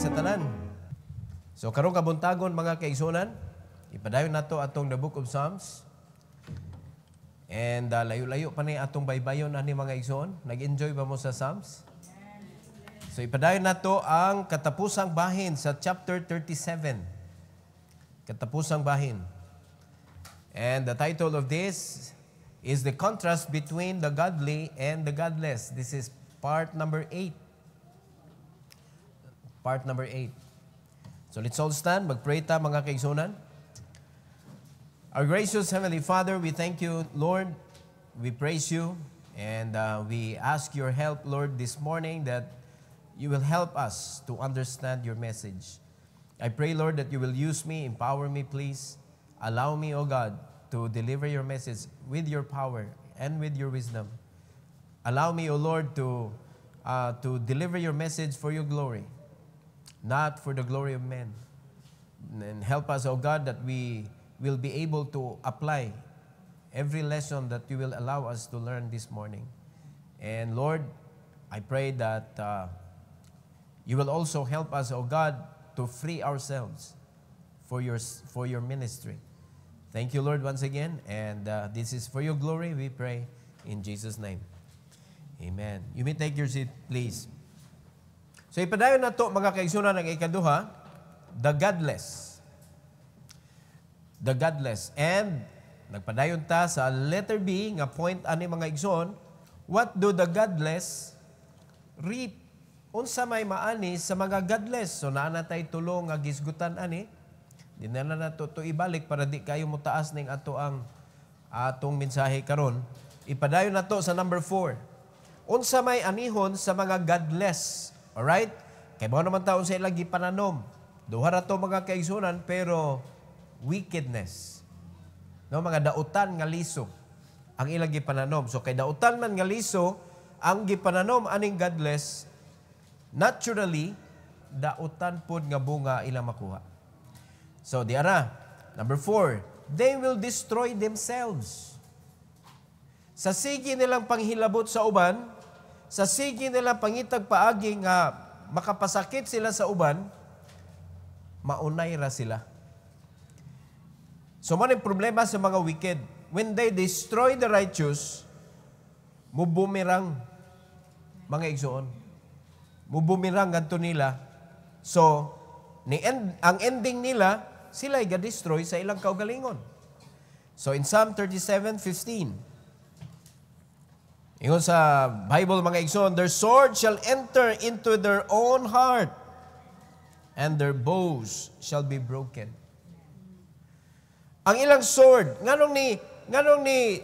sa tanan. So karong kabuntagon mga kaigsunan, ipadayon nato atong the book of Psalms. And layo-layo pa ni atong baybayon ani mga igsoon. Nag-enjoy ba mo sa Psalms? So ipadayon nato ang katapusang bahin sa chapter 37. Katapusang bahin. And the title of this is the contrast between the godly and the godless. This is part number 8. Part number 8. So let's all stand. Magpray ta mga kaigsunan. Our gracious Heavenly Father, we thank you, Lord. We praise you. And we ask your help, Lord, this morning that you will help us to understand your message. I pray, Lord, that you will use me, empower me, please. Allow me, O God, to deliver your message with your power and with your wisdom. Allow me, O Lord, to deliver your message for your glory, not for the glory of men. And help us, O God, that we will be able to apply every lesson that you will allow us to learn this morning. And Lord, I pray that you will also help us, O God, to free ourselves for your ministry. Thank you, Lord, once again. And this is for your glory, we pray in Jesus' name. Amen. You may take your seat, please. So ipadayon na to mga kaigsunan ng ikaduha, the godless. The godless. And nagpadayon ta sa letter B, nga point ani mga igsoon, what do the godless reap? Unsa may maani sa mga godless? So naana tay tulo nga gisgutan ani. Di na nato to ibalik para di kayo mutaas ning ato ang atong mensahe karon. Ipadayon nato sa number 4. Unsa may anihon sa mga godless? Alright? Kaya mo naman taon sa ilang gipananom. Duha ra to mga kaigsunan, pero wickedness. No, mga dautan nga liso ang ilang gipananom. So kay dautan man nga liso ang gipananom aning godless, naturally dautan pod nga bunga ilang makuha. So diara, number 4, they will destroy themselves. Sa sige nilang panghilabot sa uban, sa sige nilang pangitag paagi nga makapasakit sila sa uban, maunay ra sila. So man ang problema sa mga wicked. When they destroy the righteous, mubumirang mga igsoon. Mubumirang ganito nila. So, ang ending nila, sila ay ga-destroy sa ilang kaugalingon. So in Psalm 37:15, ingon sa Bible mga igsoon, their sword shall enter into their own heart, and their bows shall be broken. Ang ilang sword, nganong ni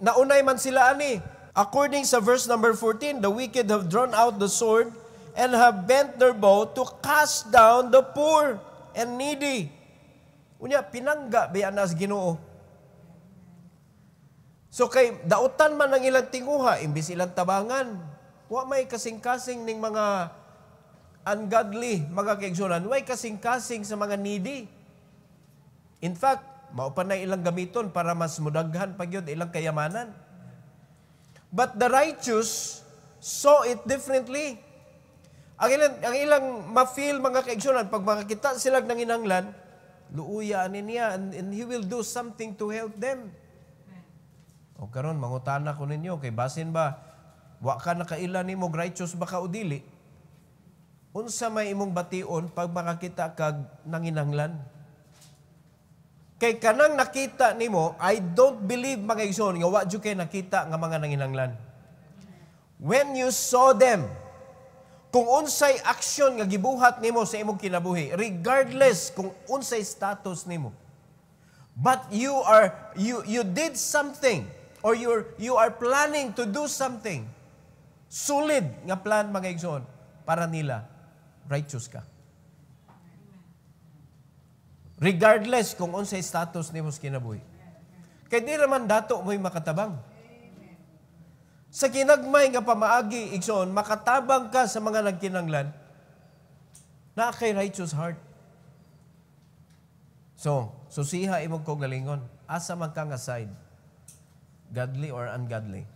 naunay man sila ani. According sa verse number 14, the wicked have drawn out the sword and have bent their bow to cast down the poor and needy. Unya, pinangga bayan as Ginoo. So kay dautan man ang ilang tinguha, imbis ilang tabangan, wa may kasing-kasing ning mga ungodly, mga kaigsunan, way kasing-kasing sa mga needy. In fact, maupan na ilang gamiton para mas mudaghan pa gyud ilang kayamanan. But the righteous saw it differently. Ang ilang ma-feel mga kaigsunan, pag makakita sila ng inanglan, luuya niya and He will do something to help them. O karon mangutana ko ninyo, kay basin ba, wa ka nakailan ni mo righteous ba ka o dili? Unsa may imong bation pag makakita kag nanginanglan? Kay kanang nakita nimo, I don't believe mga igsoon nga wa jud kay nakita nga mga nanginanglan. When you saw them, kung unsay action nga gibuhat nimo sa imong kinabuhi, regardless kung unsay status nimo, but you did something, or you are planning to do something, solid nga plan mga igsoon, para nila, righteous ka. Regardless kung unsay status nimo sa kinabuhi. Kay di raman dato mo'y makatabang. Sa kinagmay nga pamaagi, igsoon, makatabang ka sa mga nagkinanglan, na kay righteous heart. So siha imong kaugalingon, asa man ka nga side, godly or ungodly.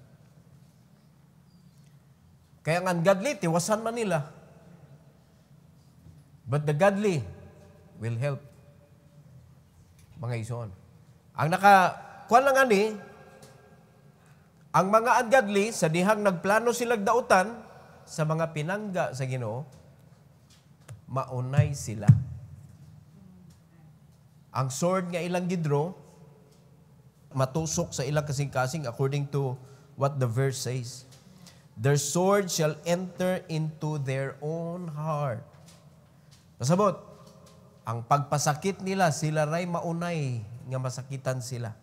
Kaya ang ungodly, tiwasan man nila. But the godly will help. Mga igsoon. Ang kuwan lang ani, ang mga ungodly, sa dihang nagplano silang dautan, sa mga pinangga sa Ginoo, maunay sila. Ang sword nga ilang gidro, matusok sa ilang kasing-kasing according to what the verse says. Their sword shall enter into their own heart. Pasabot, ang pagpasakit nila, sila ray maunay nga masakitan sila.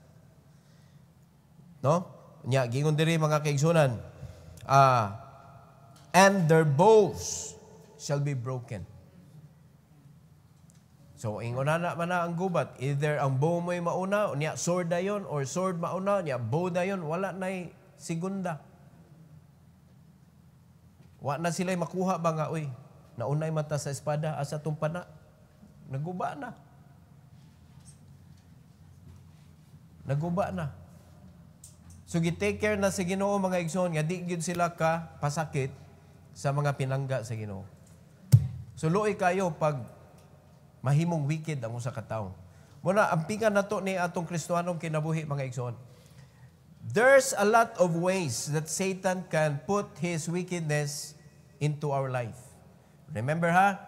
No? Nya, gingon diri mga kaigsunan, and their bows shall be broken. So, ingon na man ang gubat, either ang bow mo'y mauna, niya sword dayon, or sword mauna, niya bow dayon, wala na'y segunda. Wala na sila'y makuha ba nga, uy, naunay mata sa espada, asa tumpana, naguba na. Naguba na. So, gi-take care na sa Ginoo mga igsoon, nga di gyud sila ka pasakit sa mga pinangga sa Ginoo. So, luoy kayo pag mahimong wicked ang usa ka tawo. Muna, ang pingan nato ni atong Kristohanong kinabuhi, mga igsoon. There's a lot of ways that Satan can put his wickedness into our life. Remember ha?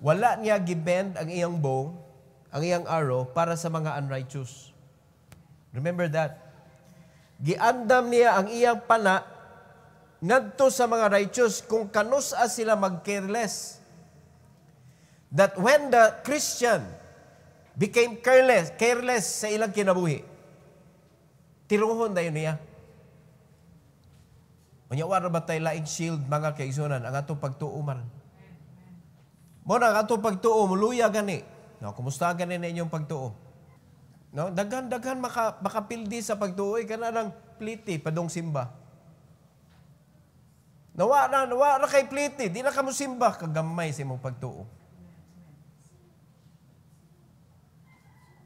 Wala niya gibend ang iyang bow, ang iyang arrow, para sa mga unrighteous. Remember that. Giandam niya ang iyang pana ngadto sa mga righteous kung kanusa sila mag-careless. That when the Christian became careless sa ilang kinabuhi, tiruhon dayon niya. Unya wala ba tayo laing shield mga kaigsunan ang atong pagtuo man. Mo na ang atong pagtuo muluya gani. No, kumusta gani na inyong pagtuo? No, daghan makapildi sa pagtuo kana nang pliti padong simba. Nawa na kay pliti, di na kamo simba kagamay sa imong pagtuo.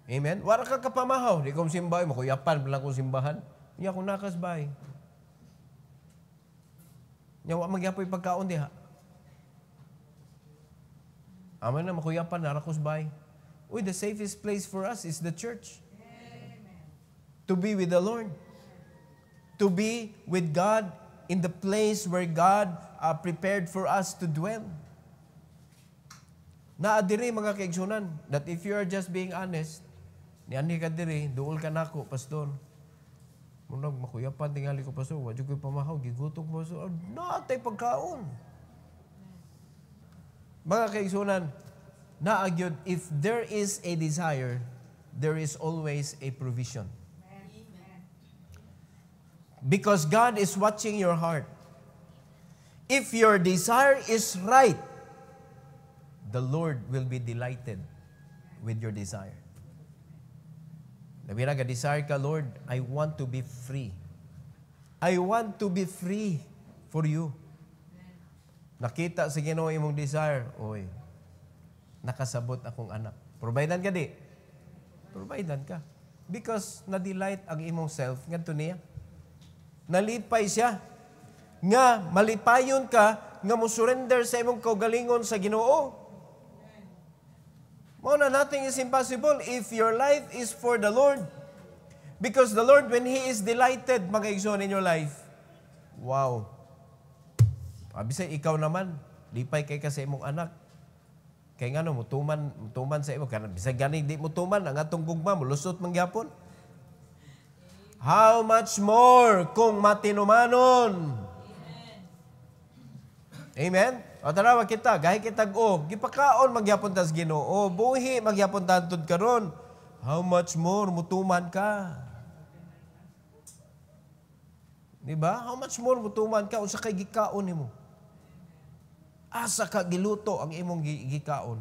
Amen? Wala ka kapamahaw. Di kong simbay. Makuyapan lang kong simbahan. Hindi ako nakasbay. Yawa magyapoy pagkaon diha. Aman na makuyapan na rakosbay. Uy, the safest place for us is the church. Amen. To be with the Lord. To be with God in the place where God prepared for us to dwell. Naadiri mga kaigsunan that if you are just being honest, niani ka diri, duol ka nako, pastor. Munag makuyapan tingali ko, pastor. Wadyo ko'y pamahaw, gigutok ko, pastor. Natay pagkaon. Mga kaigsunan, naagyod, if there is a desire, there is always a provision. Because God is watching your heart. If your desire is right, the Lord will be delighted with your desire. Nabi nag-desire ka, Lord, I want to be free. I want to be free for you. Nakita sa Ginoo imong desire, oy, nakasabot akong anak. Providean ka di? Providean ka. Because na-delight ang imong self, ngadto niya. Nalipay siya. Nga, malipayon ka, nga mo surrender sa imong kaugalingon sa Ginoo. Muna, nothing is impossible if your life is for the Lord. Because the Lord, when He is delighted, mga igsoon, in your life, wow. Abisay, ikaw naman, lipay kay ka sa imong anak. Kaya nga no, mutuman sa imo. Bisay gani, di mutuman, ang atong gugma, mulusot mangyapon. How much more kung matinumanon? Amen? O tara, kita, gahi kitag gipakaon magyapon tas Ginoo, buhi magyapon tantod karon. How much more mutuman ka? Diba? How much more mutuman ka unsa kay gikaon nimo? Asa ka giluto ang imong gikaon?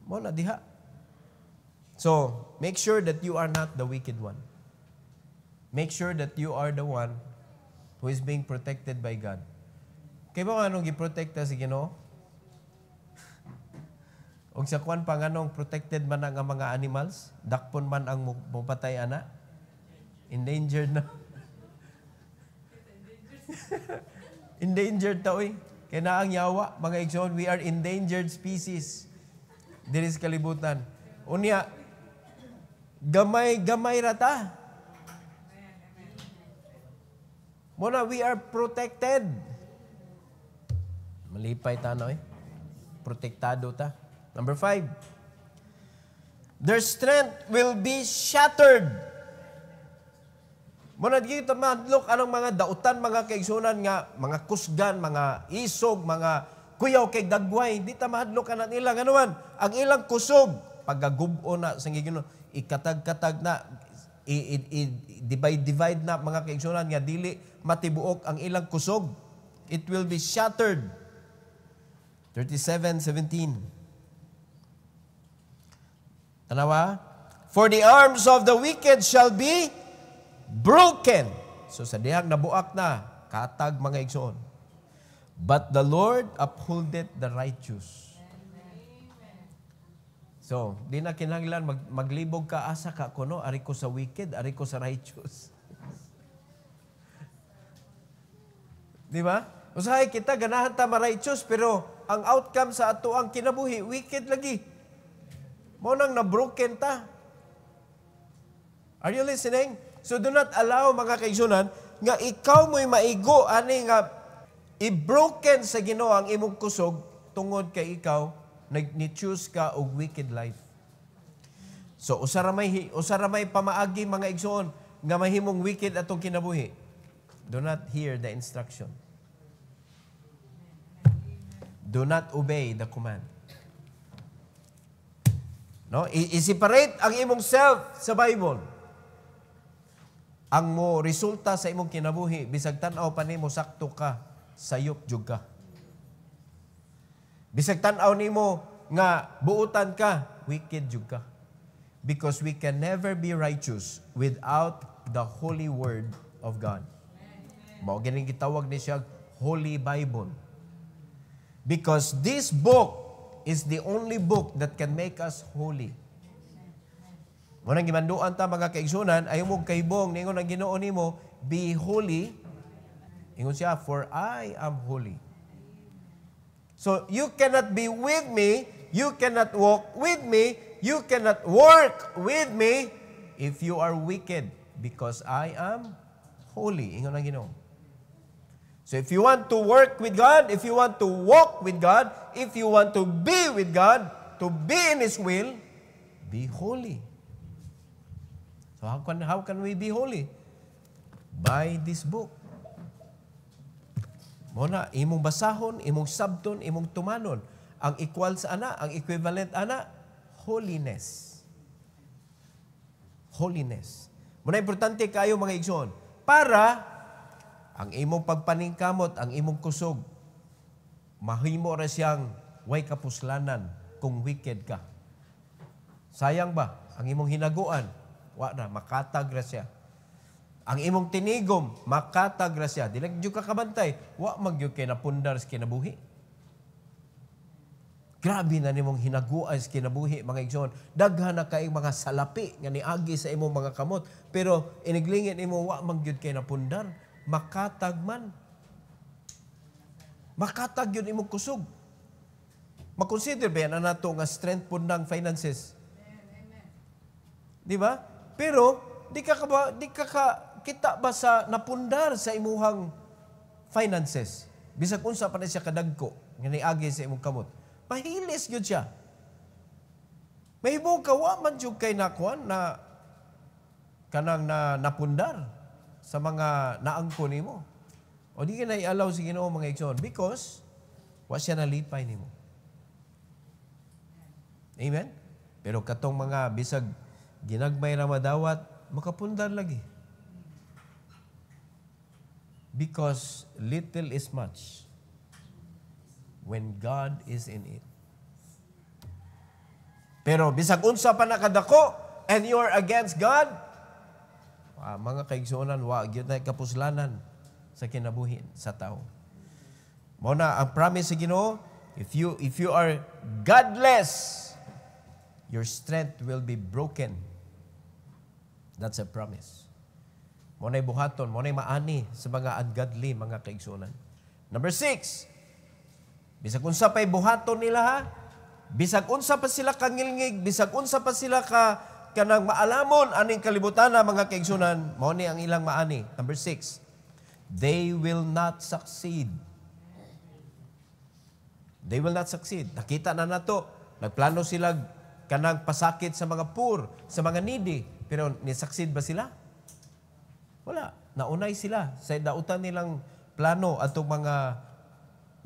Mo na diha. So, make sure that you are not the wicked one. Make sure that you are the one who is being protected by God. Kaya ba anong giprotekta si Ginoo? Og sa kwan pa nganong protected man ang mga animals, dakpon man ang mupatay ana. Endangered na. Endangered ta oy. Kaya na ang yawa, mga igsoon, we are endangered species. Diri sa kalibutan. Unya, gamay rata. Muna, we are protected. Malipay tanoy. Protektado ta. Number 5. Their strength will be shattered. Muna, di kita madlok anong mga dautan, mga kaigsunan nga, mga kusgan, mga isog, mga kuyaw kay dagway. Di ta mahadlok ka na nila. Ganuman, ang ilang kusog, paggagubo na sa Ginoo, ikatag-katag na, divide na mga kaigsunan nga, dili matibuok ang ilang kusog. It will be shattered. 37:17. Tanawa? For the arms of the wicked shall be broken. So sa dihang nabuak na, katag mga igsoon. But the Lord upholdeth the righteous. So, di na kinahanglan maglibog ka asa ka kuno, ari ko sa wicked, ari ko sa righteous. Di ba? Usahay kita, ganahan ta ma-righteous, pero ang outcome sa ato ang kinabuhi, wicked lagi. Mo nang na-broken ta. Are you listening? So do not allow, mga kaigsunan, nga ikaw mo'y maigo, ani nga, i-broken sa Ginoo ang imong kusog, tungod kay ikaw, ni-choose ka og wicked life. So, usaramay pamaagi, mga igsoon, nga mahimong wicked atong kinabuhi. Do not hear the instruction. Do not obey the command. No? I-separate ang imong self sa Bible. Ang mo resulta sa imong kinabuhi, bisag tan-aw pa nimo sakto ka, sayop jud ka. Bisag tan-aw nimo nga buutan ka, wicked jud ka. Because we can never be righteous without the holy word of God. Mao ganing gitawag ni siya Holy Bible. Because this book is the only book that can make us holy. Munang gimanduan ta, mga kaigsunan, ayaw mo kaibong, ningon ang Ginoo nimo, be holy. Ingon siya, for I am holy. So, you cannot be with me, you cannot walk with me, you cannot work with me if you are wicked, because I am holy. Ingon ang Ginoo. So if you want to work with God, if you want to walk with God, if you want to be with God, to be in His will, be holy. So how can we be holy? By this book. Muna, imong basahon, imong sabton, imong tumanon. Ang equal sa ana, ang equivalent ana, holiness. Holiness. Muna, importante kayo, mga igsoon, para ang imong pagpaningkamot, ang imong kusog, mahimo ra siyang way kapuslanan kung wicked ka. Sayang ba? Ang imong hinaguan, wa na, makatag ra siya. Ang imong tinigom, makatag ra siya. Dili gyud ka kabantay, wa magyud kay napundar sa kinabuhi. Grabe na nimong hinaguan sa kinabuhi, mga igsoon. Daghan na kay mga salapi nga niagi sa imong mga kamot, pero iniglingin imo wa magyud kay napundar. Makatag man. Makatag yun imong kusog. Makonsider ba yan na nato nga strength po ng finances? Di ba? Pero, di ka kita ba sa napundar sa imuhang finances? Bisag unsa pa na siya kadagko, nga niagi sa imong kamot. Mahilis yun siya. Mahibong ka, wa man yun kay nakuan na kanang na napundar sa mga naangko nimo. O di ka na i-allow si Ginoo, mga igsoon, because wa siya nalipay nimo. Amen? Pero katong mga bisag ginagmay ra madawat, makapundar lagi. Because little is much when God is in it. Pero bisag unsa pa nakadako and you are against God, mga kaigsuonan, wa gyud na kapuslanan sa kinabuhi sa tao. Mao na ang promise sa Ginoo, if you are godless, your strength will be broken. That's a promise. Mao na buhaton, mao na maani sa mga ungodly, mga kaigsuonan. Number 6, Bisag unsa pa'y buhaton nila ha, bisag unsa pa sila kangilngig, bisag unsa pa sila kanang maalamon aning kalibutan na mga kaigsunan, mao ni ang ilang maani. Number 6, they will not succeed. They will not succeed. Nakita na nato, nagplano sila kanang pasakit sa mga poor, sa mga needy, pero ni-succeed ba sila? Wala. Naunay sila sa dautan nilang plano atong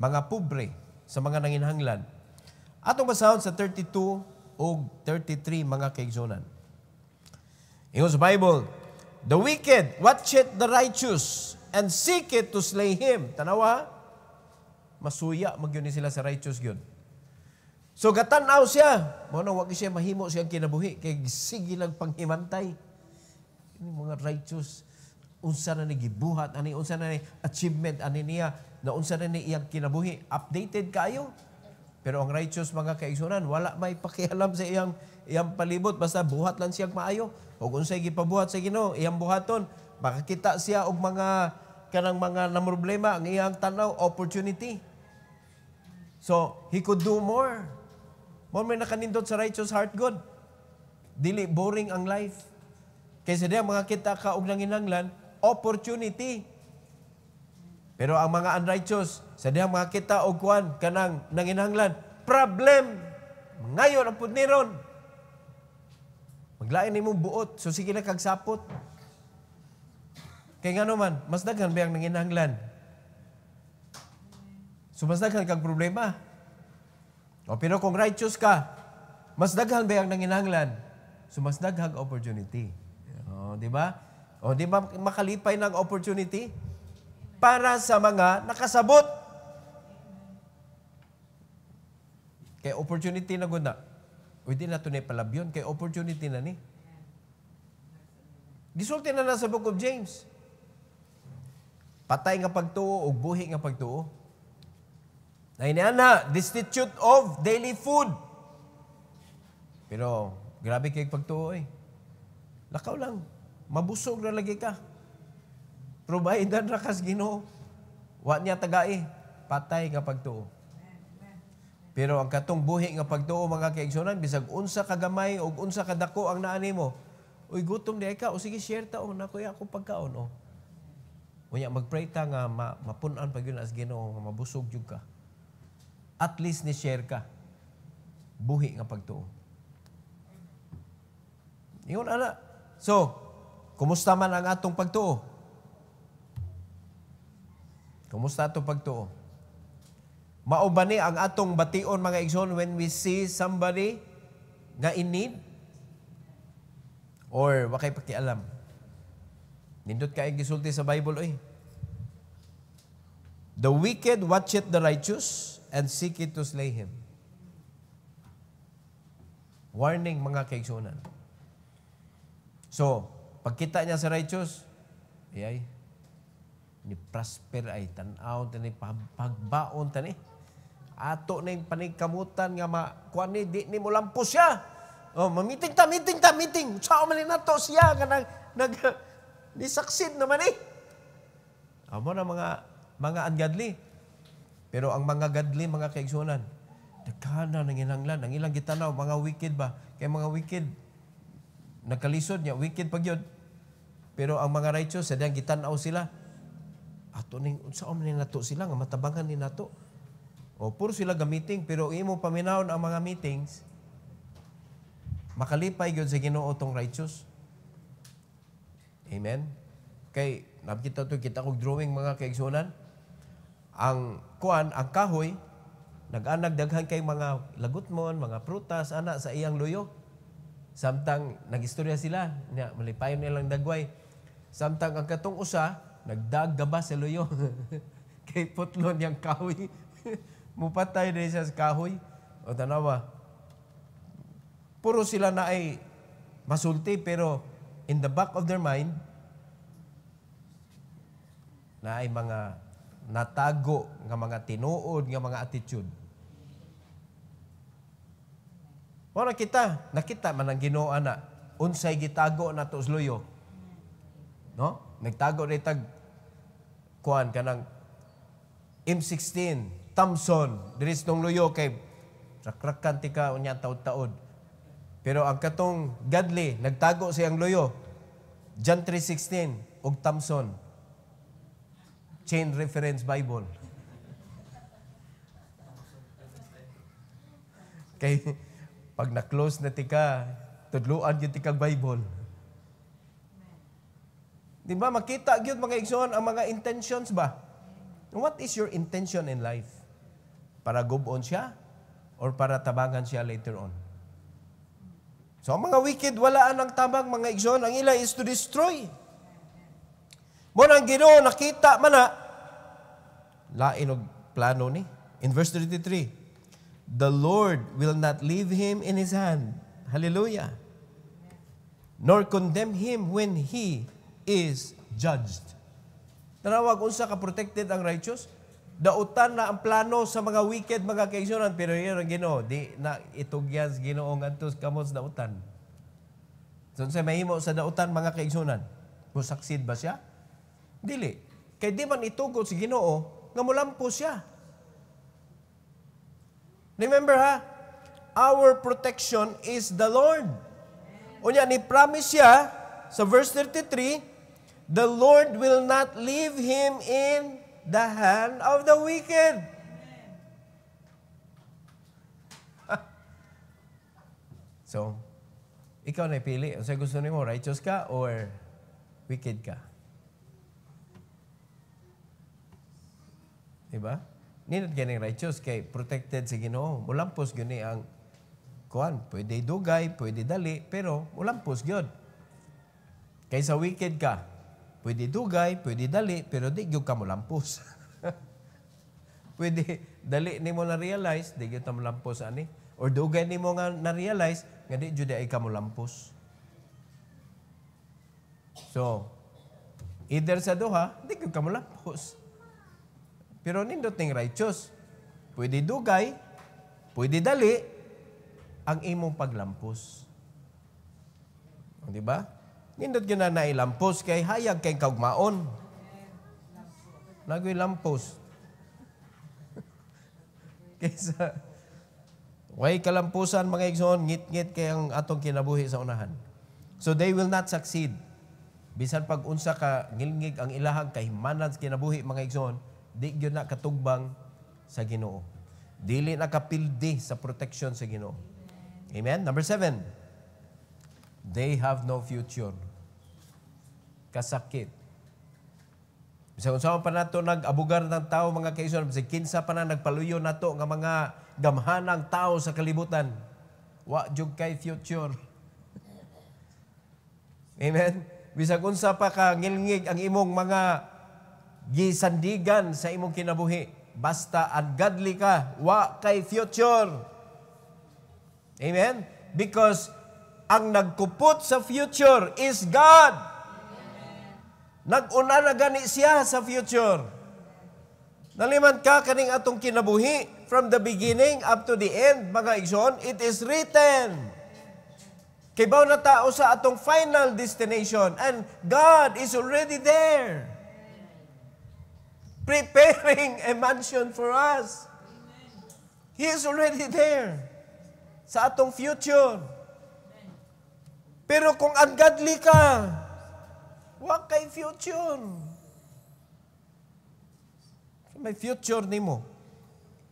mga pobre sa mga nanginhanglan. Atong basahon sa 32 o 33 mga kaigsunan. Ingon sa Bible, the wicked watcheth the righteous and seeketh to slay him. Tanawa, masuya magyud ni sila sa righteous gyud. So gatan-aw siya, mao na wag siya mahimo siyang kinabuhi kay sige lang panghimantay. Ini mga righteous unsa na ni gibuhat ani, unsa na ni achievement ani niya, na unsa na ni iyang kinabuhi, updated kayo. Pero ang righteous mga kaigsunan, wala may pakialam sa iyang palibot, basta buhat lang siyang maayo. O kung sa'y gipabuhat sa Ginoo, iyang buhaton, makakita siya og kanang mga namroblema, ang iyang tanaw, opportunity. So, he could do more. More may nakanindot sa righteous heart God. Dili boring ang life. Kaysa diya mga kita ka og nanginanglan, opportunity. Pero ang mga unrighteous, sa diya mga kita og kuan kanang nanginahanglan, problem. Ngayon ang pud niron. Maglain nimong buot, so sige na kagsapot. Kay ngano man, mas daghan ba ang nanginahanglan? So mas daghan kag problema. O pero kung righteous ka, mas daghan ba ang nanginahanglan? So mas daghang opportunity. O, di ba? O di ba makalipay ng opportunity para sa mga nakasabot? Kay opportunity na gud na. Pwede na ito na palabyon. Kay opportunity na ni. Gisulti na sa Book of James. Patay nga pagtuo o buhi nga pagtuo. Na iniana, destitute of daily food. Pero, grabe kay pagtuo eh. Lakaw lang. Mabusog na lagi ka. Providean ra kas Ginoo. Wa niya tagai. Patay nga pagtuo. Pero ang katong buhi nga pagtuo mga kaigsunan, bisag unsa kagamay o unsa kadako ang naani mo, uy, gutom di ka, o sige, share ta, o nakuya ako pagkaon, o. Unya, mag-pray ta nga mapunan pag yun as Ginoo, nga mabusog yun ka. At least ni share ka. Buhi nga pagtuo. Iyon, ana. So, kumusta man ang atong pagtuo? Kumusta atong pagtuo? Mao ba ni ang atong bation mga igsoon when we see somebody nga in need? Or wakay pakialam? Nindot ka ang gisulti sa Bible, oy. The wicked watcheth the righteous and seeketh to slay him. Warning mga kaigsunan. So, pagkita niya sa righteous, ni prosper ay tanaw, tani pagbaon, tani. Ato na yung panigkamutan nga kuan ni, di ni mo lampos siya. Oh, meeting. Sao man na to siya nga ni-succeed naman eh. Amo na mga ungodly. Pero ang mga godly, mga kaigsunan, nagkana nanginanglan, ang ilang gitanaw, mga wicked ba? Kaya mga wicked, nagkalisod niya, wicked pag yun. Pero ang mga righteous, sadang gitanaw sila. Ato ning sao man ni nato sila nga matabangan ni nato. O puro sila ga-meeting, pero imo paminahon ang mga meetings, makalipay gyud sa Ginoo tong righteous. Amen. Kay nakita kog drawing mga kaigsunan. Ang kahoy nag-anag daghan kay mga lagutmon, mga prutas ana sa iyang luyo. Samtang nagistorya sila, malipayon nilang dagway. Samtang ang katong usa nagdaggaba sa luyo. Kay putlon yang kahoy. Mupatay din siya sa kahoy. O tanawa, puro sila na ay masulti, pero in the back of their mind, na ay mga natago nga mga tinuod, nga mga attitude. O nakita man ang Ginoo na, unsay gitago na to usluyo. No? Nagtago rin kuan kanang M16, Thompson, diris nung luyo kay rakrakan tika unya taud-taud. Pero ang katong godly, nagtago siyang luyo. John 3:16 ug Thompson. Chain Reference Bible. Kay pag na-close na tika, tudluan yung tikang Bible. Di ba, makita yun mga igsoon ang mga intentions ba? What is your intention in life? Para gubon siya? Or para tabangan siya later on? So, ang mga wicked, walaan ang tabang mga igsoon. Ang ila is to destroy. Mo nang Ginoo nakita man na, lain og plano ni. In verse 33, the Lord will not leave him in his hand. Hallelujah. Nor condemn him when he is judged. Tanawag unsa ka protected ang righteous? Dautan na ang plano sa mga wicked, mga kaigsunan, pero yun ang Ginoo, di na itugyan sa Ginoo ngadto kamo sa dautan. So sa mahimo sa dautan mga kaigsunan, mo succeed ba siya? Dili. Kay di man itugod sa Ginoo nga molampo siya. Remember ha, our protection is the Lord. Unya ni promise siya sa verse 33, the Lord will not leave him in the hand of the wicked. So, ikaw na pili. O sa gusto mo, righteous ka or wicked ka? Diba? Ninot ganing righteous kay protected sa Ginoo. Mulampos gani ang kuan, pwede dugay, pwede dali, pero mulampos gyud. Kay sa wicked ka, pwede dugay, pwede dali, pero di gyud ka mulampos. Pwede dali nimo na realize, di gyud ta mulampos ani, or dugay nimo nga na realize nga di gyud ay ka mulampos. So, either sa duha, di gyud ka mulampos. Pero nindot ning righteous. Pwede dugay, pwede dali, ang imong paglampos. Di ba? Nindot yun na nailampos kay hayag kay kaugmaon. Nagoy lampos. Kaysa, way kalampusan mga igsoon, ngit-ngit kay ang atong kinabuhi sa unahan. So they will not succeed. Bisan pag unsa ka ngilngig ang ilahang kahimanan sa kinabuhi mga igsoon, di gyud na katugbang sa Ginoo. Dili na kapildi sa protection sa Ginoo. Amen? Number 7, they have no future. Kasakit. Bisag unsa pa nato nag-abugar ng tao mga kaigsoon, bisag kinsa pa na nagpaluyo nato nga mga gamhanang tao sa kalibutan. Wa jud kay future. Amen? Bisag unsa pa ka ngilngig ang imong mga gisandigan sa imong kinabuhi. Basta ungodly ka, wa kay future. Amen? Because ang nagkupot sa future is God. Nag-una na gani siya sa future. Naliman ka kaning atong kinabuhi from the beginning up to the end, mga igsoon, it is written. Kibaw na tao sa atong final destination and God is already there. Preparing a mansion for us. He is already there sa atong future. Pero kung ungodly ka, wa kay future. May future nimo.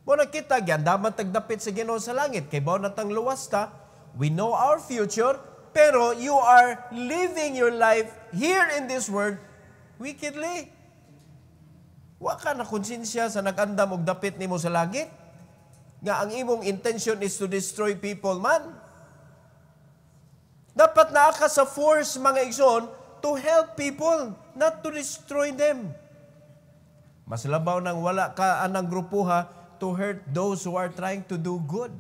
Mo nakita gyud daman tagdapit sa Ginoo sa langit kay bawo natang luwas ta. We know our future, pero you are living your life here in this world wickedly. Wa ka na konsensya sa nag-andam og dapit nimo sa langit nga ang imong intention is to destroy people man. Dapat naa ka sa force mga igsoon to help people, not to destroy them. Mas labaw nang wala ka anang grupuha to hurt those who are trying to do good.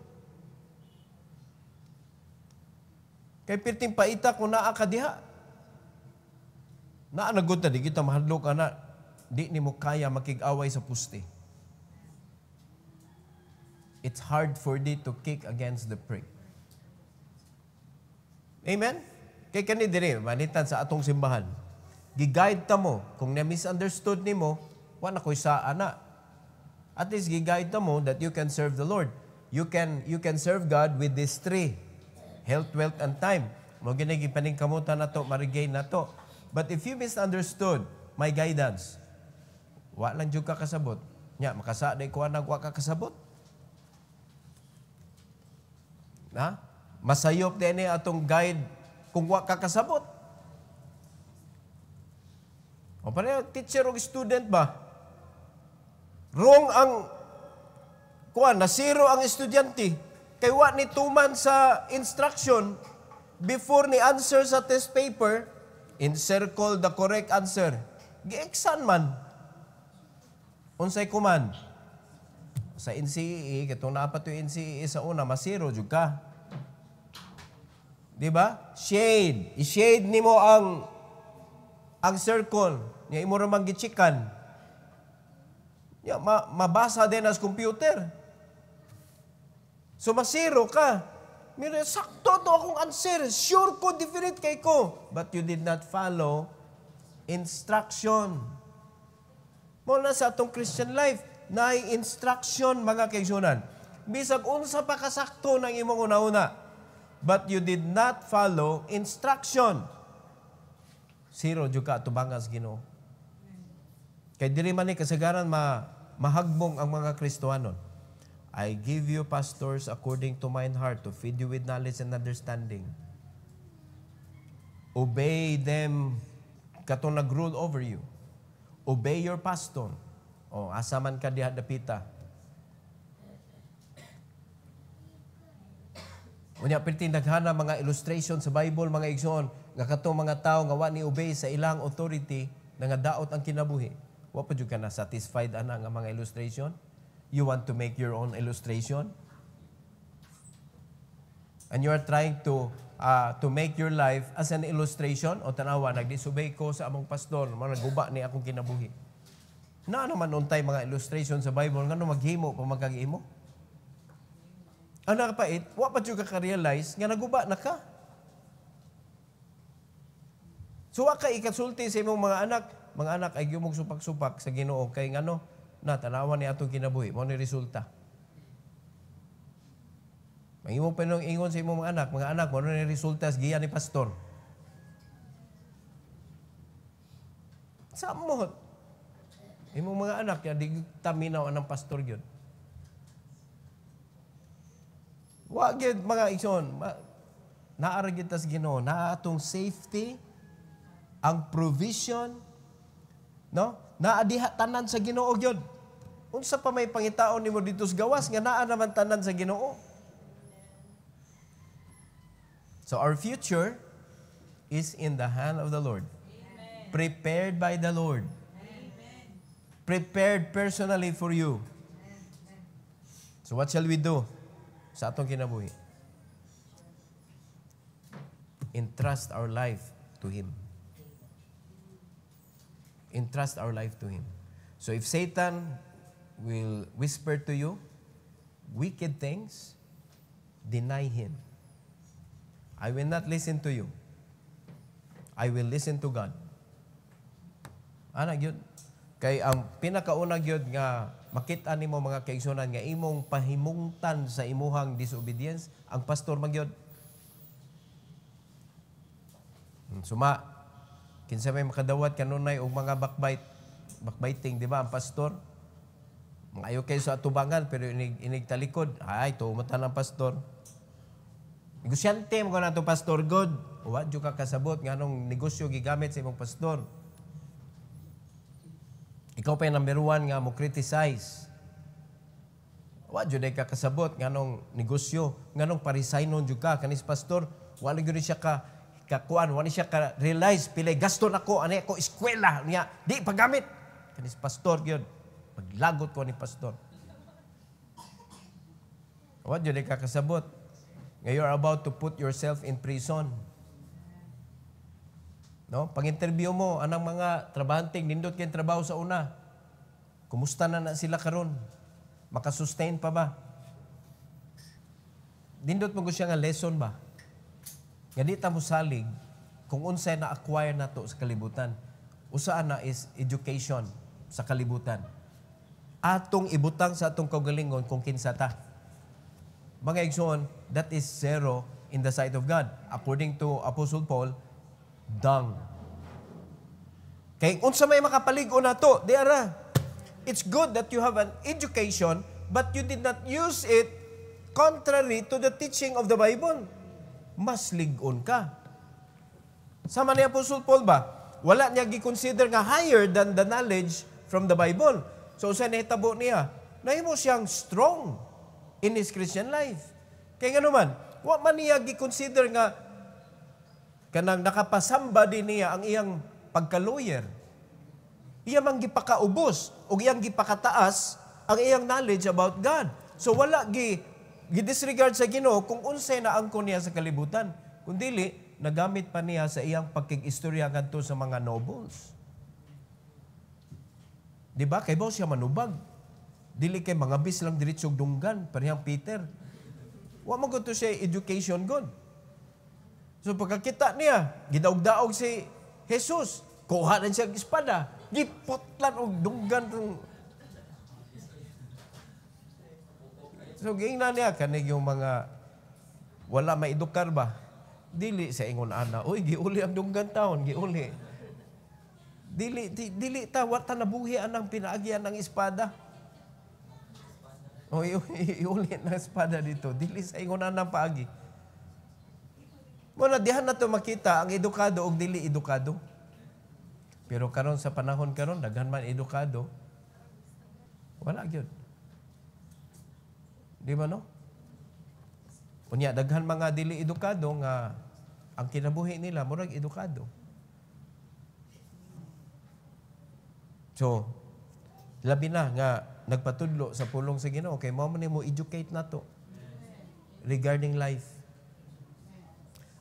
Kay pirting paita kung naa ka diha. Naa na good na di kita mahadlok ana. Di ni mo kaya makig-away sa puste. It's hard for thee to kick against the prick. Amen? Kay kani diri, manitan sa atong simbahan. Gi-guide ta mo. Kung na-misunderstood ni mo, wa na ko'y sa ana. At least gi-guide ta mo that you can serve the Lord. You can serve God with these three: health, wealth, and time. Mo ginagi paningkamutan nato, ma-regain nato. But if you misunderstood my guidance, wa lang jud ka kasabot. Nya makasa day kuan nagwa ka kasabot. Na? Masayop din ni atong guide kung wa ka kasabot. O pareho teacher o student ba? Wrong ang kuan, nasiro ang estudyante. Kay wa ni tuman sa instruction before ni answer sa test paper, encircle the correct answer. Gi-exam man. Unsay kuman? Sa NCEE, katong naapat yung NCEE sa una, masiro jud ka. Di ba? Shade. I-shade nimo ang circle. Nya imo ra man gichikan. Ya, mabasa din as computer. So masiro ka. Mira, sakto to akong answer. Sure ko, definite kay ko. But you did not follow instruction. Muna sa atong Christian life, na instruction mga kaigsunan. Bisag unsa pa kasakto ng imong una-una. But you did not follow instruction. Zero jud ka tubangan sa Ginoo. Kay diri man ni kasagaran mahagbong ang mga Kristohanon. I give you pastors according to mine heart to feed you with knowledge and understanding. Obey them katong nag-rule over you. Obey your pastor. O, asa man ka diha dapita. Unya perti naghana mga illustration sa Bible, mga igsoon, nga katong mga tao nga wa ni obey sa ilang authority, nga daot ang kinabuhi. Wa pa jud ka na satisfied ana nga mga illustration? You want to make your own illustration? And you are trying to make your life as an illustration? O tanawa, nagdisobey ko sa among pastor, naguba ni akong kinabuhi. Na naman untay mga illustration sa Bible, nga maghimo pa magkagihimo? Ang nakapait, wa pa jud ka realize nga naguba na ka. So wa ka ikasulti sa imong mga anak ay gimong supak-supak sa Ginoo kay ngano na tanawan ni atong kinabuhi mo ni resulta. Mahimo pa nung ingon sa imong mga anak mo ni resulta sa giya ni pastor. Sa mo imong mga anak ya di taminaw anang pastor gyud. Wa gyud mga igsoon, naara gyud tas Ginoo, naa atong safety, ang provision, no? Naa diha tanan sa Ginoo gyud. Unsa pa may pangitaon nimo dito sa gawas nga naa naman tanan sa Ginoo. So our future is in the hand of the Lord. Amen. Prepared by the Lord. Amen. Prepared personally for you. Amen. So what shall we do sa atong kinabuhi? Entrust our life to Him. Entrust our life to Him. So if Satan will whisper to you wicked things, deny him. I will not listen to you. I will listen to God. Ana gyud. Kay ang pinakauna gyud nga makita nimo mga kaigsunan nga imong pahimungtan sa imuhang disobedience, ang pastor magyud. Suma kinsa may makadawat kanunay og mga backbiting, di ba, ang pastor? Ayaw kayo sa atubangan, pero inig talikod. Ay, tumata ng pastor. Negosyante mo ko na ito, pastor God. Huwag yung kakasabot nga nung negosyo gigamit sa imong pastor. Ikaw pa yung number one nga mo criticize. Huwag yung kakasabot nga nung negosyo, nga nung parisaynon yung ka, kanis pastor, wala yun siya kakuan, wala siya ka-realize, pilay gaston ako, ano ako, eskwela, niya, di paggamit. Kanis pastor yun. Maglagot ko ni pastor. What yun ay kakasabot? Nga you're about to put yourself in prison. No? Pag-interview mo, anang mga trabahanting, nindot kayong trabaho sa una. Kumusta na sila karon? Makasustain pa ba? Nindot mo ko siya nga lesson ba? Nga di ta mo salig kung unsay na-acquire na to sa kalibutan. Usaan na is education sa kalibutan. atong ibutang sa atong kaugalingon kung kinsa ta. Mga igsoon, that is zero in the sight of God. According to Apostle Paul, dung. Kay unsa may makapalig-o nato, di ara. It's good that you have an education, but you did not use it contrary to the teaching of the Bible. Mas lig-on ka. Sama ni Apostle Paul ba? Wala niya gi-consider nga higher than the knowledge from the Bible. So sa nahitabo niya, nahimo siyang strong in his Christian life. Kaya nga naman, wa man niya gi-consider nga kanang nakapasamba din niya ang iyang pagka-lawyer. Iya mang gipakaubos o iyang gipakataas ang iyang knowledge about God. So wala gi-disregard sa Ginoo kung unsay naangkon niya sa kalibutan. Kung dili, nagamit pa niya sa iyang pagkig-istorya ngadto sa mga nobles. Di ba? Kay baw siya manubag. Dili kay mga bis lang diretsog dunggan, parehang Peter. Wa man to siya education god. So pagkakita niya, gidaog-daog si Jesus, kuha na siya espada, gipotlan og dunggan tong. So gingna niya kanig yung mga wala maedukar ba? Dili sa ingon ana, oy giuli ang dunggan taon, giuli. Dili ta wa ta nabuhi anang pinaagyan ng espada. O iuli ng espada dito. Dili sa ingon anang paagi. Muna dihan na to makita ang edukado o dili edukado. Pero karon sa panahon karon daghan man edukado. Wala gyud. Di ba no? Unya daghan mga dili edukado nga ang kinabuhi nila murag edukado. So, labi na nga nagpatudlo sa pulong sa Ginoo kay mao man mo educate nato regarding life.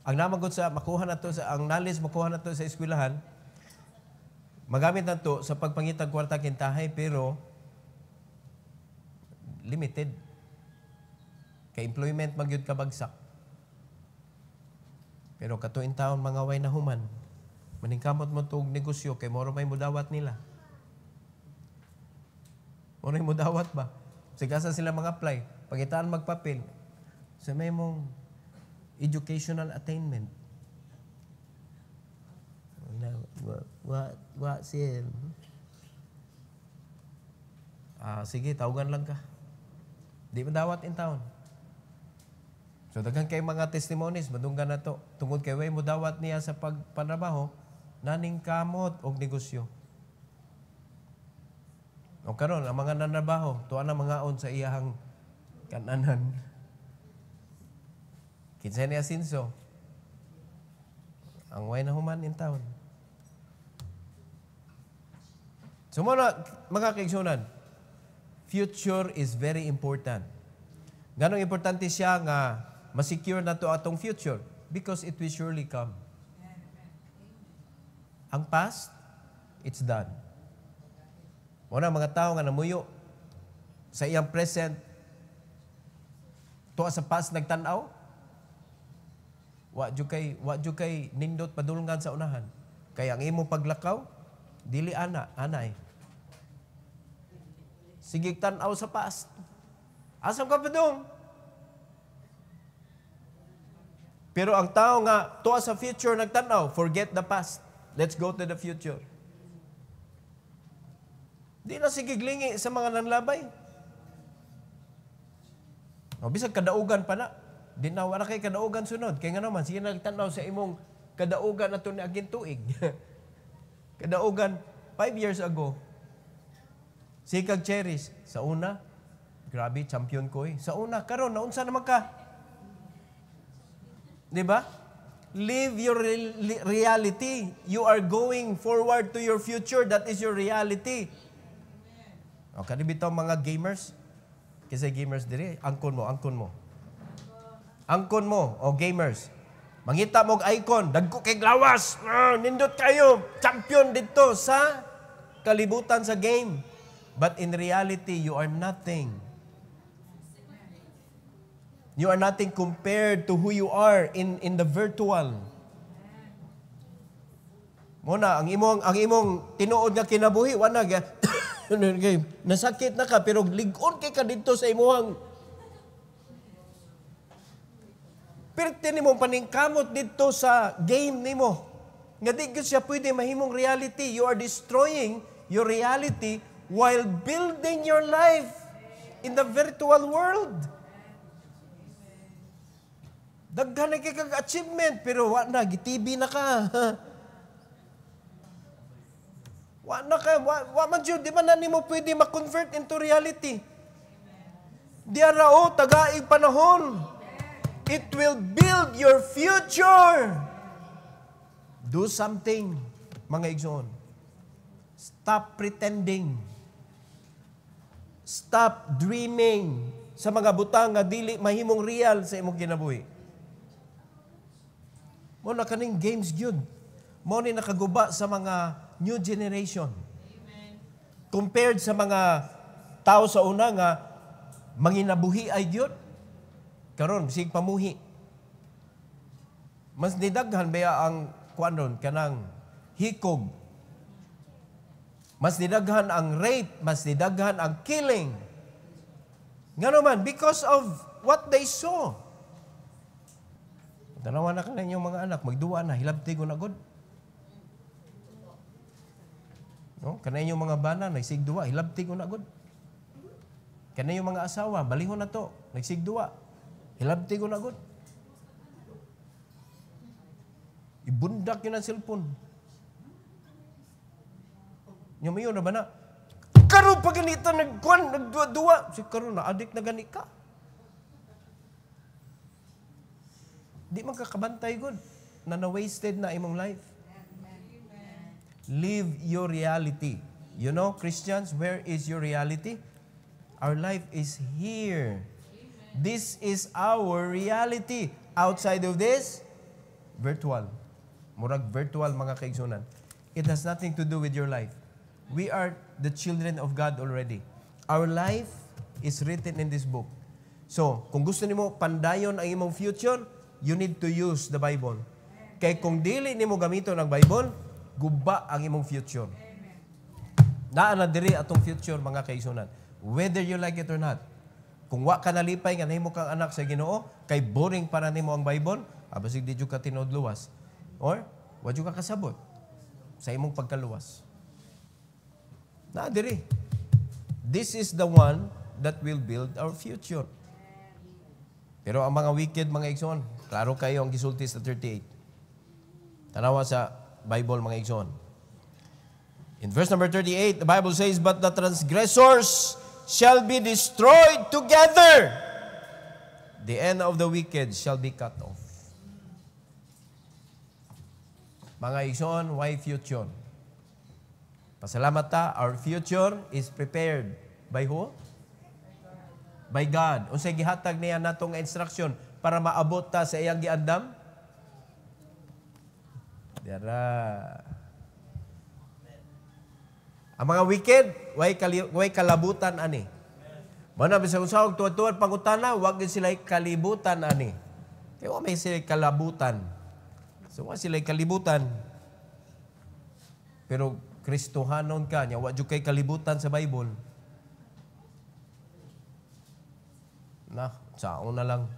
Ang namagod sa makuha nato sa ang knowledge makuha nato sa eskwelahan magamit nato sa pagpangitag kwarta kintahay pero limited. Kay employment magyud kabagsak. Pero katuin taon mga way na human maningkamot mo tug negosyo kay moro may mudawat nila. Moro mo dawat ba? Sigasa sila mag-apply. Pagitaan magpapil. Sa may mong educational attainment. What sir? Sige, tawagan lang ka. Di mo dawat in town. So, daghan kay mga testimonies, madunggan na to. Tungod kay way mo dawat niya sa pagpanrabaho, naning kamot og negosyo. O karon ang mga nanrabaho, tuwa na mga on sa iyahang kananan. Kinsa ni Asinso, ang way na human in town. So mga kaigsunan, future is very important. Ganong importante siya nga ma-secure na to atong future because it will surely come. Ang past, it's done. Una mga tao nga namuyo sa iyang present tuwa sa past nagtanaw wa jud kay nindot padulngan sa unahan kay ang imo paglakaw dili anay sige tan-aw sa past asam ka padung pero ang tao nga tuwa sa future nagtanaw forget the past, let's go to the future. Di na sige glingi sa mga nanlabay. O, bisag kadaugan pa na. Di na wala kay kadaugan sunod. Kaya nga naman, sige nagtanaw sa imong kadaugan na ito ni aging tuig. Kadaugan, 5 years ago. Sikag Cheris. Sa una, grabe, champion ko eh. Sa una, karon naunsa naman ka. Di ba? Live your reality. You are going forward to your future. That is your reality. O, kanibitaw mga gamers. Kasi gamers diri, angkon mo. Angkon mo, o gamers. Mangita mo icon, dagko kay lawas. Nindot kayo, champion dito sa kalibutan sa game. But in reality, you are nothing. You are nothing compared to who you are in the virtual. Muna, ang imong tinuod nga kinabuhi, wala Nasakit na ka, pero ligon kay ka dito sa imuhang. Pirte ni mo paningkamot dito sa game ni mo. Nga di gyud siya pwede mahimong reality. You are destroying your reality while building your life in the virtual world. Daghan na kay kag achievement, pero wa na, gitibi na ka. Wa na ka, wa man jud, di man na nimo pwede ma-convert into reality. Di arao, tagaig panahon. It will build your future. Do something, mga igsoon. Stop pretending. Stop dreaming sa mga butang nga dili mahimong real sa imong kinabuhi. Mo na kaning games gyud. Mo ni nakaguba sa mga new generation. Amen. Compared sa mga tao sa una nga manginabuhi ay gyud. Karon sig pamuhi. Mas nidaghan baya ang kuanon kanang hikog. Mas nidaghan ang rape, mas nidaghan ang killing. Ngano man because of what they saw. Tanawa na ka na inyong mga anak, magduwa na, hilabti ko na god. No? Kana inyong mga bana, nagsigduwa, hilabti ko na god. Kana inyong mga asawa, balihon na to, nagsigduwa, hilabti ko na god. Ibundak yun ang cellphone. Yung mayo na ba na, karon pa ganito, nagduwa-duwa. Si karon na, adik na gani ka. Di man kakabantay good na na-wasted na imong life. Live your reality. You know, Christians, where is your reality? Our life is here. This is our reality. Outside of this, virtual. Murag virtual, mga kaigsunan. It has nothing to do with your life. We are the children of God already. Our life is written in this book. So, kung gusto nimo pandayon ang imong future, you need to use the Bible. Kay kung dili nimo gamiton ang Bible, guba ang imong future. Naa na diri atong future, mga kaigsunan. Whether you like it or not. Kung wa ka nalipay nga nahimo kang anak sa Ginoo, kay boring para nimo ang Bible, abasig di jud ka tinuod luwas. Or wa jud ka kasabot sa imong pagkaluwas. Naa diri. This is the one that will build our future. Pero ang mga wicked, mga igsoon, klaro kayo ang gisulti sa 38. Tanawa sa Bible, mga igsoon. In verse number 38, the Bible says, "But the transgressors shall be destroyed together. The end of the wicked shall be cut off." Mga igsoon, why future? Pasalamat ta, our future is prepared by who? By God. Unsay gihatag niya natong instruction para maabot ta sa iyang giandam? Dara. Ang mga wicked, way kalabutan ani. Mana bisag usawag tuwa-tuwa pangutana, wag din sila kalibutan ani. Kaya wa may sila kalabutan. So wa sila kalibutan. Pero Kristohanon ka, nya wa jud kay kalibutan sa Bible. Na, saon na lang.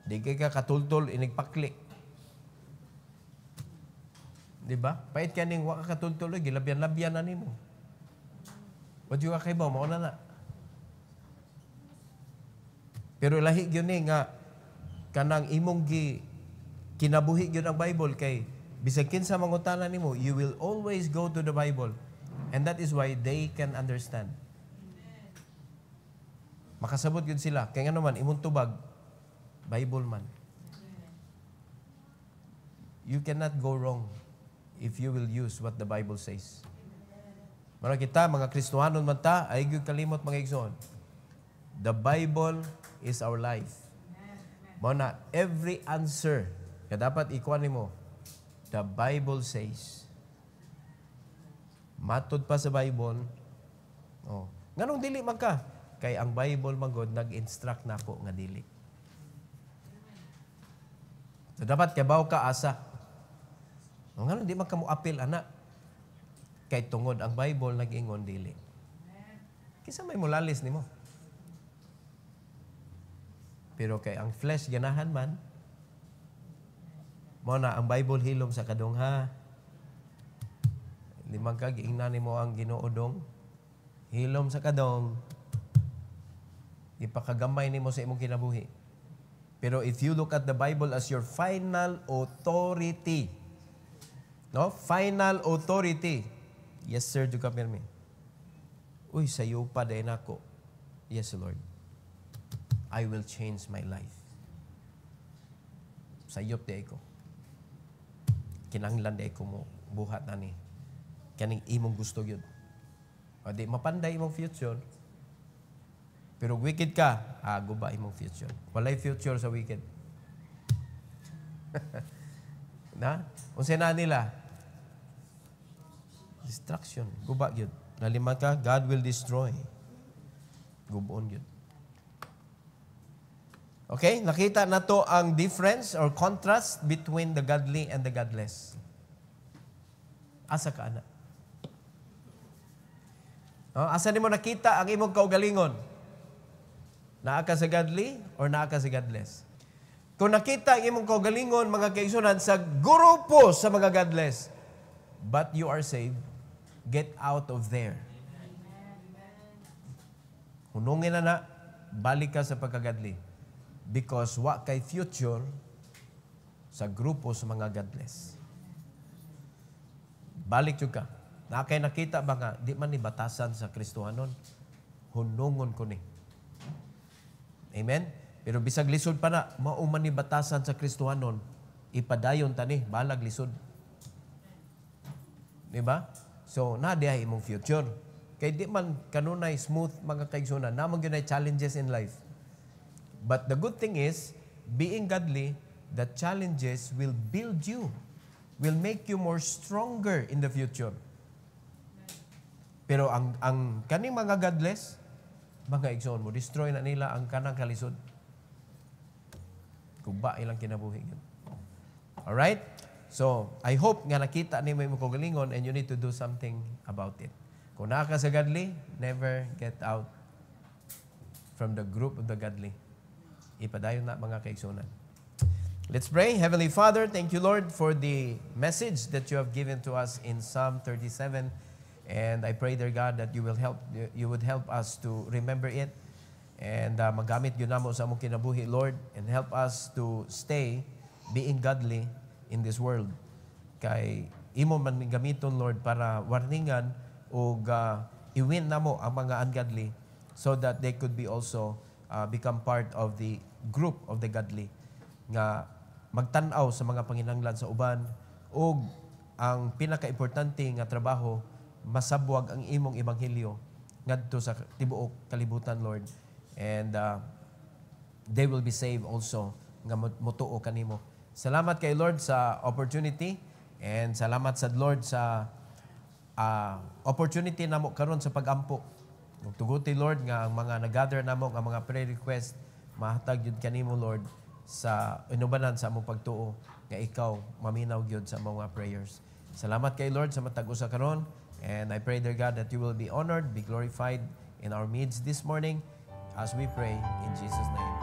Di kay ka katultol, inigpakli. Di ba? Pait ka ning waka katultol, gilabyan-labyan na nimo. Wad yung kay ba, mauna na. Pero lahi yun nga, kanang imong kinabuhi yun ang Bible kay bisag kinsa mangutana nimo, you will always go to the Bible. And that is why they can understand. Makasabot yun sila. Kaya nga naman, imong tubag, Bible man. You cannot go wrong if you will use what the Bible says. Mara kita, mga Kristohanon man ta, ay gyud kalimot mga igsoon. The Bible is our life. Mao na, every answer na dapat ikuha nimo, the Bible says. Matod pa sa Bible, oh, nganong dili man ka? Kay ang Bible magod nag-instruct na ako nga dili. So dapat kabaw ka asa. Nga di man ka mo apil ana. Kay tungod ang Bible nag-ingon dili. Kisa may mulalis nimo. Pero kay ang flesh ganahan man, mo na ang Bible hilom sa kadong ha. Limang ka giingnan nimo ang Ginoo dong. Hilom sa kadong. Ipakagamay nimo sa imong kinabuhi. Pero if you look at the Bible as your final authority, no? Final authority. Yes, sir, do come me. Uy, sayo pa din ako. Yes, Lord. I will change my life. Sayop di ko. Kinanglan di ko mo buhat na ni. Kaning imong gusto yun. O di, mapanday imong future. Pero wicked ka, guba imong future. Walay future sa wicked. Na? Unsa na nila? Destruction. Guba yun. Nalima ka, God will destroy. Guboon yun. Okay? Nakita na to ang difference or contrast between the godly and the godless. Asa ka, anak? Asa ni mo nakita ang imong kaugalingon? Naa ka sa godly or naa ka sa godless? Kung nakita ang imong kaugalingon, mga kaigsunan, sa grupo sa mga godless, but you are saved, get out of there. Hunungin na, balik ka sa pagkagadli. Because wa kay future sa grupo sa mga godless. Balik yung ka. Na kay nakita ba nga, di man ni batasan sa Kristohanon, hunungon ko ni. Amen? Pero bisag lisod pa na, mauman ni batasan sa Kristohanon, ipadayon tani, balag lisod. Diba? So, nadihay imong future. Kay di man kanunay smooth mga kaigsunan, namang yun ay challenges in life. But the good thing is, being godly, the challenges will build you, will make you more stronger in the future. Pero ang kaning mga godless, mga igsoon mo, destroy na nila ang kanang kalisod. Kuba ilang kinabuhi. Alright? So, I hope nga nakita ni mo yung kagalingon and you need to do something about it. Kung naka sa godly, never get out from the group of the godly. Ipadayon na mga kaigsunan. Let's pray. Heavenly Father, thank you, Lord, for the message that you have given to us in Psalm 37. And I pray, dear God, that you would help us to remember it and magamit yun namo sa among kinabuhi, Lord, and help us to stay being godly in this world. Kay imo man gamiton, Lord, para warningan o i-win namo ang mga ungodly so that they could be also become part of the group of the godly nga magtan-aw sa mga panginahanglan sa uban o ang pinaka-importante nga trabaho masabwag ang imong ebanghelyo ngadto sa tibuok kalibutan, Lord, and they will be saved also nga motuo kanimo. Salamat kay Lord sa opportunity and salamat sa Lord sa opportunity namo karon sa pagampo. Tuguti, Lord, nga ang mga nag-gather namo nga mga prayer request mahatag yun kanimo, Lord, sa inubanan sa among pagtuo nga ikaw maminaw gyud sa mga prayers. Salamat kay Lord sa matag usa karon. And I pray, dear God, that you will be honored, be glorified in our midst this morning as we pray in Jesus' name.